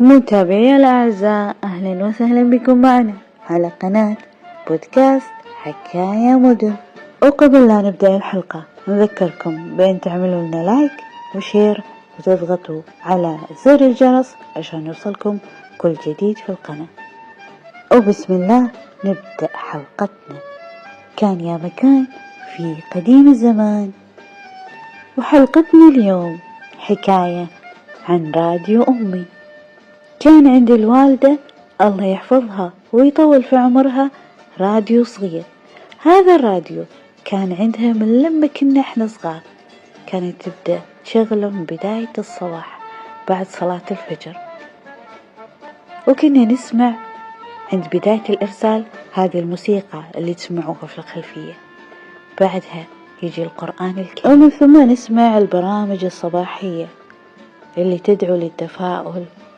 متابعي الأعزاء، أهلا وسهلا بكم معنا على قناة بودكاست حكاية مدن. وقبل لا نبدأ الحلقة نذكركم بأن تعملوا لنا لايك وشير وتضغطوا على زر الجرس عشان يوصلكم كل جديد في القناة. وبسم الله نبدأ حلقتنا. كان يا مكان في قديم الزمان، وحلقتنا اليوم حكاية عن راديو أمي. كان عند الوالدة الله يحفظها ويطول في عمرها راديو صغير. هذا الراديو كان عندها من لما كنا احنا صغار، كانت تبدأ شغله من بداية الصباح بعد صلاة الفجر، وكنا نسمع عند بداية الإرسال هذه الموسيقى اللي تسمعوها في الخلفية. بعدها يجي القرآن الكريم، ومن ثم نسمع البرامج الصباحية اللي تدعو للتفاؤل